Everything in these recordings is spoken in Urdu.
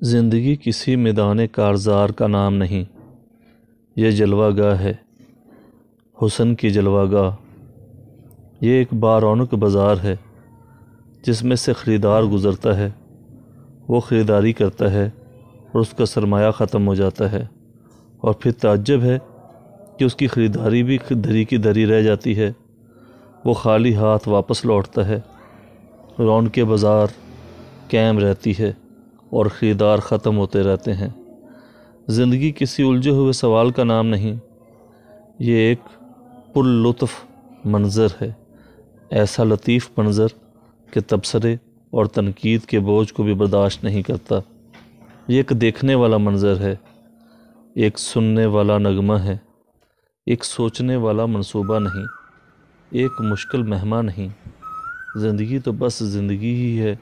زندگی کسی میدان کارزار کا نام نہیں، یہ جلوہ گاہ ہے، حسن کی جلوہ گاہ۔ یہ ایک بارونق بازار ہے جس میں سے خریدار گزرتا ہے، وہ خریداری کرتا ہے اور اس کا سرمایہ ختم ہو جاتا ہے، اور پھر تعجب ہے کہ اس کی خریداری بھی دھری کی دھری رہ جاتی ہے۔ وہ خالی ہاتھ واپس لوٹتا ہے۔ رونق بازار قائم رہتی ہے اور خریدار ختم ہوتے رہتے ہیں۔ زندگی کسی الجھے ہوئے سوال کا نام نہیں، یہ ایک پر لطف منظر ہے، ایسا لطیف منظر کہ تبصرے اور تنقید کے بوجھ کو بھی برداشت نہیں کرتا۔ یہ ایک دیکھنے والا منظر ہے، ایک سننے والا نغمہ ہے، ایک سوچنے والا منصوبہ نہیں، ایک مشکل مہمہ نہیں۔ زندگی تو بس زندگی ہی ہے،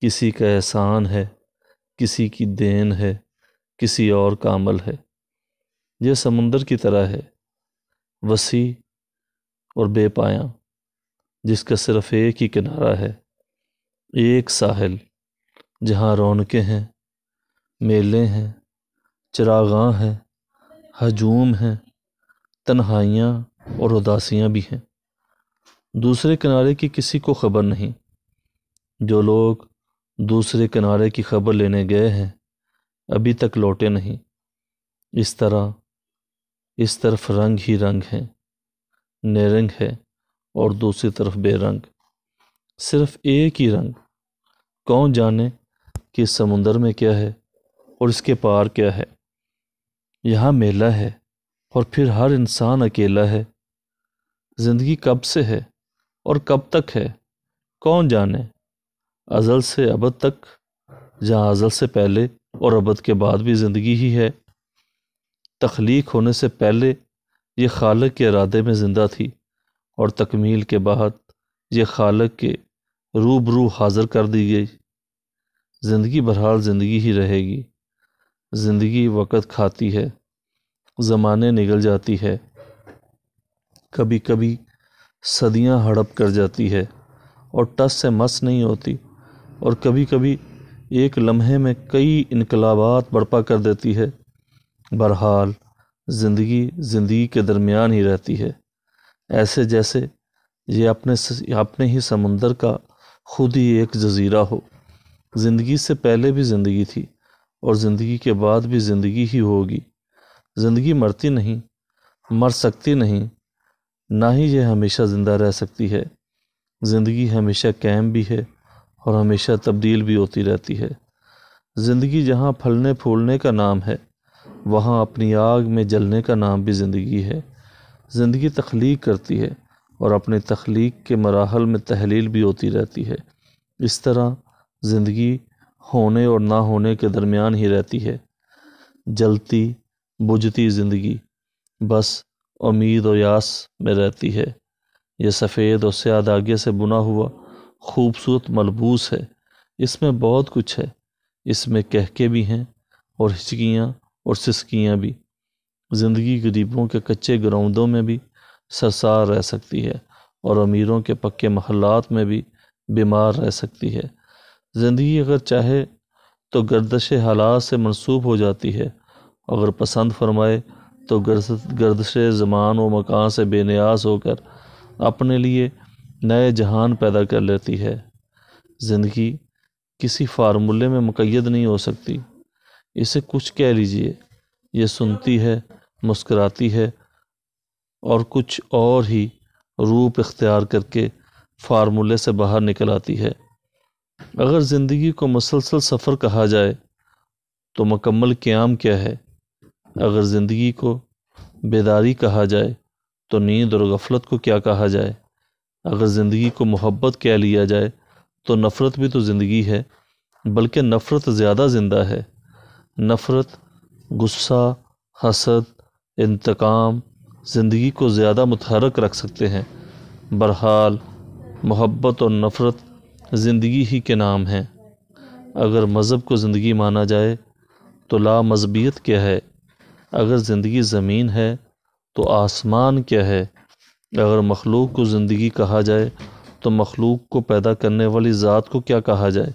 کسی کا احسان ہے، کسی کی دین ہے، کسی اور کا عمل ہے۔ یہ سمندر کی طرح ہے، وسیع اور بے پایاں، جس کا صرف ایک ہی کنارہ ہے، ایک ساحل، جہاں رونقیں ہیں، میلے ہیں، چراغاں ہیں، ہجوم ہیں، تنہائیاں اور اداسیاں بھی ہیں۔ دوسرے کنارے کی کسی کو خبر نہیں۔ جو لوگ دوسرے کنارے کی خبر لینے گئے ہیں ابھی تک لوٹے نہیں۔ اس طرح اس طرف رنگ ہی رنگ ہیں، نیرنگ ہے اور دوسری طرف بے رنگ، صرف ایک ہی رنگ۔ کون جانے کہ اس سمندر میں کیا ہے اور اس کے پار کیا ہے۔ یہاں میلہ ہے اور پھر ہر انسان اکیلا ہے۔ زندگی کب سے ہے اور کب تک ہے، کون جانے۔ ازل سے ابد تک، جہاں ازل سے پہلے اور ابد کے بعد بھی زندگی ہی ہے۔ تخلیق ہونے سے پہلے یہ خالق کے ارادے میں زندہ تھی، اور تکمیل کے بعد یہ خالق کے روبرو حاضر کر دی گئی۔ زندگی بہرحال زندگی ہی رہے گی۔ زندگی وقت کھاتی ہے، زمانے نگل جاتی ہے، کبھی کبھی صدیاں ہڑپ کر جاتی ہے اور ٹس سے مس نہیں ہوتی، اور کبھی کبھی ایک لمحے میں کئی انقلابات برپا کر دیتی ہے۔ بہرحال زندگی زندگی کے درمیان ہی رہتی ہے، ایسے جیسے یہ اپنے ہی سمندر کا خود ہی ایک جزیرہ ہو۔ زندگی سے پہلے بھی زندگی تھی اور زندگی کے بعد بھی زندگی ہی ہوگی۔ زندگی مرتی نہیں، مر سکتی نہیں، نہ ہی یہ ہمیشہ زندہ رہ سکتی ہے۔ زندگی ہمیشہ قائم بھی ہے اور ہمیشہ تبدیل بھی ہوتی رہتی ہے۔ زندگی جہاں پھلنے پھولنے کا نام ہے، وہاں اپنی آگ میں جلنے کا نام بھی زندگی ہے۔ زندگی تخلیق کرتی ہے اور اپنی تخلیق کے مراحل میں تحلیل بھی ہوتی رہتی ہے۔ اس طرح زندگی ہونے اور نہ ہونے کے درمیان ہی رہتی ہے۔ جلتی بجھتی زندگی بس امید و یاس میں رہتی ہے۔ یہ سفید اور سیاہ دھاگے سے بنا ہوا خوبصورت ملبوس ہے۔ اس میں بہت کچھ ہے، اس میں کہکے بھی ہیں اور ہچکیاں اور سسکیاں بھی۔ زندگی غریبوں کے کچے گراؤندوں میں بھی سرسار رہ سکتی ہے اور امیروں کے پکے محلات میں بھی بیمار رہ سکتی ہے۔ زندگی اگر چاہے تو گردش حالات سے منسوب ہو جاتی ہے، اگر پسند فرمائے تو گردش زمان و مکان سے بے نیاز ہو کر اپنے لیے نئے جہان پیدا کر لیتی ہے۔ زندگی کسی فارمولے میں مقید نہیں ہو سکتی۔ اسے کچھ کہہ لیجئے، یہ سنتی ہے، مسکراتی ہے اور کچھ اور ہی روپ اختیار کر کے فارمولے سے باہر نکل آتی ہے۔ اگر زندگی کو مسلسل سفر کہا جائے تو مکمل قیام کیا ہے؟ اگر زندگی کو بیداری کہا جائے تو نیند اور غفلت کو کیا کہا جائے؟ اگر زندگی کو محبت کہہ لیا جائے تو نفرت بھی تو زندگی ہے، بلکہ نفرت زیادہ زندہ ہے۔ نفرت، غصہ، حسد، انتقام زندگی کو زیادہ متحرک رکھ سکتے ہیں۔ بہرحال محبت اور نفرت زندگی ہی کے نام ہیں۔ اگر مذہب کو زندگی مانا جائے تو لا مذہبیت کیا ہے؟ اگر زندگی زمین ہے تو آسمان کیا ہے؟ اگر مخلوق کو زندگی کہا جائے تو مخلوق کو پیدا کرنے والی ذات کو کیا کہا جائے؟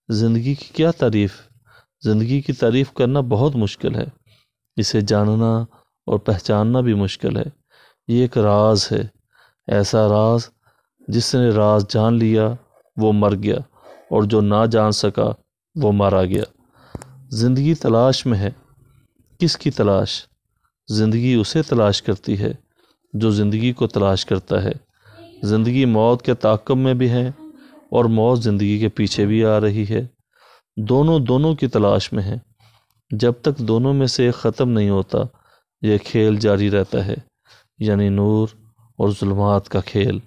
زندگی کی کیا تعریف؟ زندگی کی تعریف کرنا بہت مشکل ہے، اسے جاننا اور پہچاننا بھی مشکل ہے۔ یہ ایک راز ہے، ایسا راز جس نے راز جان لیا وہ مر گیا، اور جو نہ جان سکا وہ مارا گیا۔ زندگی تلاش میں ہے۔ کس کی تلاش؟ زندگی اسے تلاش کرتی ہے جو زندگی کو تلاش کرتا ہے۔ زندگی موت کے تعاقب میں بھی ہے، اور موت زندگی کے پیچھے بھی آ رہی ہے۔ دونوں کی تلاش میں ہے۔ جب تک دونوں میں سے ایک ختم نہیں ہوتا، یہ کھیل جاری رہتا ہے، یعنی نور اور ظلمات کا کھیل،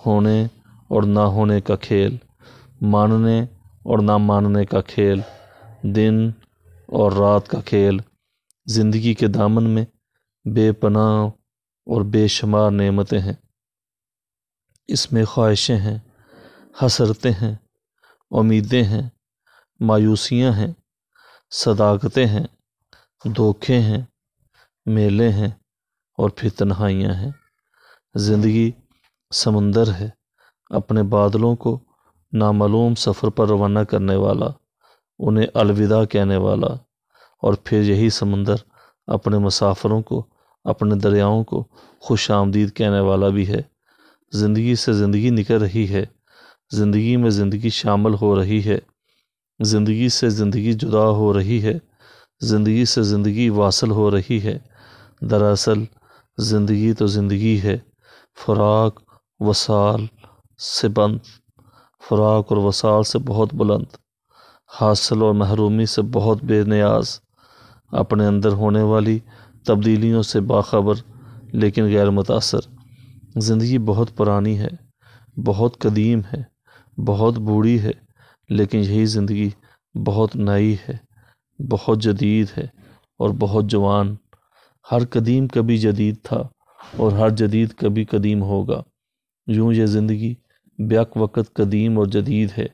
ہونے اور نہ ہونے کا کھیل، ماننے اور نہ ماننے کا کھیل، دن اور رات کا کھیل۔ زندگی کے دامن میں بے پناہ اور بے شمار نعمتیں ہیں۔ اس میں خواہشیں ہیں، حسرتیں ہیں، امیدیں ہیں، مایوسیاں ہیں، صداقتیں ہیں، دھوکے ہیں، میلے ہیں، اور پھر تنہائیاں ہیں۔ زندگی سمندر ہے، اپنے بادلوں کو نامعلوم سفر پر روانہ کرنے والا، انہیں الوداع کہنے والا، اور پھر یہی سمندر اپنے مسافروں کو، اپنے دریاؤں کو خوش آمدید کہنے والا بھی ہے۔ زندگی سے زندگی نکل رہی ہے، زندگی میں زندگی شامل ہو رہی ہے، زندگی سے زندگی جدا ہو رہی ہے، زندگی سے زندگی واصل ہو رہی ہے۔ دراصل زندگی تو زندگی ہے، فراق وصال سے بند، فراق اور وصال سے بہت بلند، حاصل اور محرومی سے بہت بے نیاز، اپنے اندر ہونے والی تبدیلیوں سے باخبر لیکن غیر متاثر۔ زندگی بہت پرانی ہے، بہت قدیم ہے، بہت بوڑھی ہے، لیکن یہی زندگی بہت نئی ہے، بہت جدید ہے اور بہت جوان۔ ہر قدیم کبھی جدید تھا، اور ہر جدید کبھی قدیم ہوگا۔ یوں یہ زندگی بیک وقت قدیم اور جدید ہے۔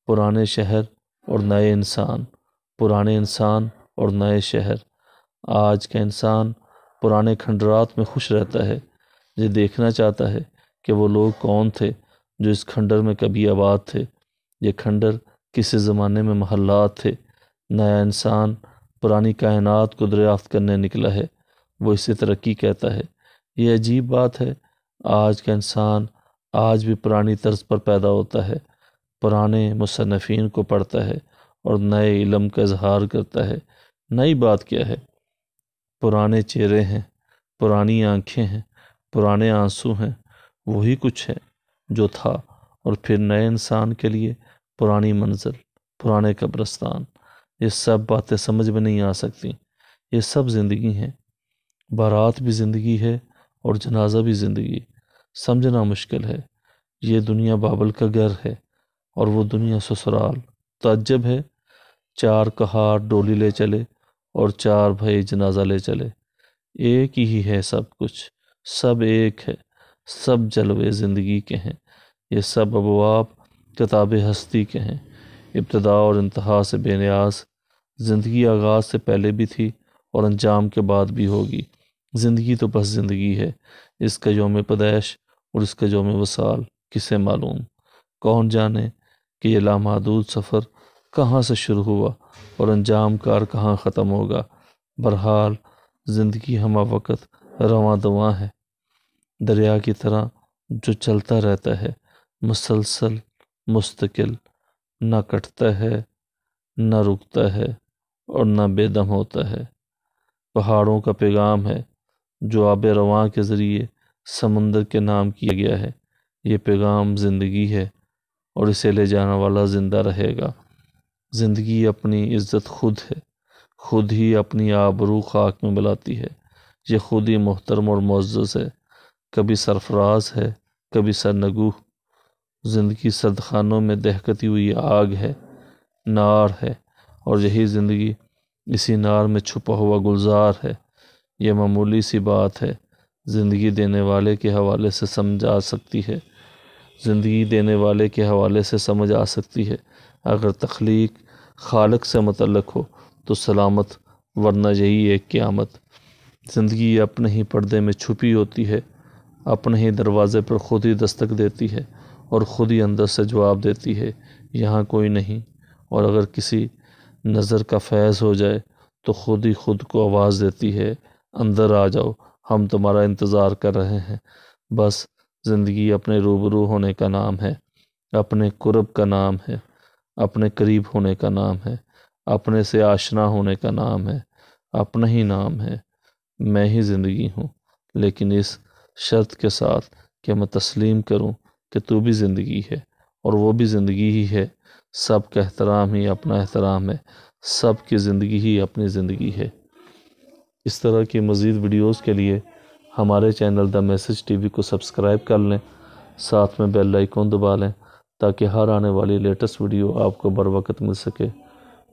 پرانے شہر اور نئے انسان، پرانے انسان اور نئے شہر۔ آج کا انسان پرانے کھنڈرات میں خوش رہتا ہے، یہ دیکھنا چاہتا ہے کہ وہ لوگ کون تھے جو اس کھنڈر میں کبھی آباد تھے۔ یہ کھنڈر کسی زمانے میں محلات تھے۔ نیا انسان پرانی کائنات کو دریافت کرنے نکلا ہے، وہ اسے ترقی کہتا ہے۔ یہ عجیب بات ہے، آج کا انسان آج بھی پرانی طرز پر پیدا ہوتا ہے، پرانے مصنفین کو پڑھتا ہے اور نئے علم کا اظہار کرتا ہے۔ نئی بات کیا ہے؟ پرانے چہرے ہیں، پرانی آنکھیں ہیں، پرانے آنسو ہیں، وہی کچھ ہے جو تھا، اور پھر نئے انسان کے لیے پرانی منزل، پرانے قبرستان۔ یہ سب باتیں سمجھ میں نہیں آ سکتی۔ یہ سب زندگی ہیں۔ بارات بھی زندگی ہے اور جنازہ بھی زندگی۔ سمجھنا مشکل ہے۔ یہ دنیا بابل کا گھر ہے اور وہ دنیا سسرال۔ تعجب ہے، 4 کہاڑ ڈولی لے چلے اور 4 بھائی جنازہ لے چلے۔ ایک ہی ہے سب کچھ، سب ایک ہے، سب جلوے زندگی کے ہیں۔ یہ سب ابواب کتاب ہستی کے ہیں، ابتدا اور انتہا سے بے نیاز۔ زندگی آغاز سے پہلے بھی تھی اور انجام کے بعد بھی ہوگی۔ زندگی تو بس زندگی ہے، اس کا یوم پیدائش اور اس کا یوم وصال کسے معلوم؟ کون جانے کہ یہ لامحدود سفر کہاں سے شروع ہوا اور انجام کار کہاں ختم ہوگا۔ بہرحال زندگی ہمہ وقت رواں دواں ہے، دریا کی طرح جو چلتا رہتا ہے، مسلسل، مستقل، نہ کٹتا ہے، نہ رکتا ہے اور نہ بے دم ہوتا ہے۔ پہاڑوں کا پیغام ہے جو آب رواں کے ذریعے سمندر کے نام کیا گیا ہے۔ یہ پیغام زندگی ہے اور اسے لے جانا والا زندہ رہے گا۔ زندگی اپنی عزت خود ہے، خود ہی اپنی آبرو خاک میں ملاتی ہے۔ یہ خود ہی محترم اور معزز ہے، کبھی سرفراز ہے، کبھی سرنگوں۔ زندگی سردخانوں میں دہکتی ہوئی آگ ہے، نار ہے، اور یہی زندگی اسی نار میں چھپا ہوا گلزار ہے۔ یہ معمولی سی بات ہے، زندگی دینے والے کے حوالے سے سمجھ آ سکتی ہے، زندگی دینے والے کے حوالے سے سمجھ آ سکتی ہے۔ اگر تخلیق خالق سے متعلق ہو تو سلامت، ورنہ یہی ایک قیامت۔ زندگی اپنے ہی پردے میں چھپی ہوتی ہے، اپنے ہی دروازے پر خود ہی دستک دیتی ہے اور خود ہی اندر سے جواب دیتی ہے، یہاں کوئی نہیں۔ اور اگر کسی نظر کا فیض ہو جائے تو خود ہی خود کو آواز دیتی ہے، اندر آ جاؤ، ہم تمہارا انتظار کر رہے ہیں۔ بس زندگی اپنے روبرو ہونے کا نام ہے، اپنے قرب کا نام ہے، اپنے قریب ہونے کا نام ہے، اپنے سے آشنا ہونے کا نام ہے، اپنا ہی نام ہے۔ میں ہی زندگی ہوں، لیکن اس شرط کے ساتھ کہ میں تسلیم کروں کہ تو بھی زندگی ہے اور وہ بھی زندگی ہی ہے۔ سب کا احترام ہی اپنا احترام ہے، سب کی زندگی ہی اپنی زندگی ہے۔ اس طرح کی مزید ویڈیوز کے لیے ہمارے channel the message T V کو سبسکرائب کر لیں، ساتھ میں بیل آئیکن دبا لیں تاکہ ہر آنے والی لیٹسٹ ویڈیو آپ کو بر وقت مل سکے۔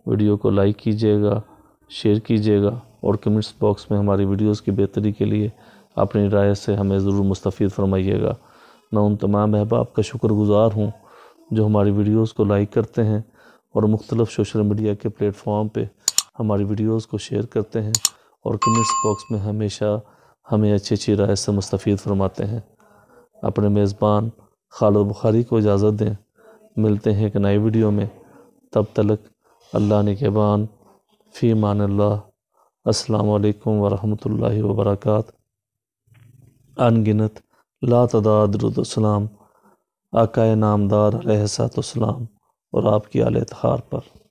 ویڈیو کو لائک کیجیے گا، شیئر کیجیے گا اور کمنٹس باکس میں ہماری ویڈیوز کی بہتری کے لیے اپنی رائے سے ہمیں ضرور مستفید فرمائیے گا۔ میں ان تمام احباب کا شکر گزار ہوں جو ہماری ویڈیوز کو لائک کرتے ہیں اور مختلف سوشل میڈیا کے پلیٹ فارم پہ ہماری ویڈیوز کو شیئر کرتے ہیں اور کمنٹس باکس میں ہمیشہ ہمیں اچھی اچھی رائے سے مستفید فرماتے ہیں۔ اپنے میزبان خالد بخاری کو اجازت دیں، ملتے ہیں ایک نئی ویڈیو میں، تب تک اللہ نگہبان، فی امان اللہ۔ السلام علیکم ورحمۃ اللہ وبرکاتہ۔ ان گنت لا تعداد درود و سلام آقائے نامدار علیہ الصلوۃ والسلام اور آپ کی آل اطہار پر۔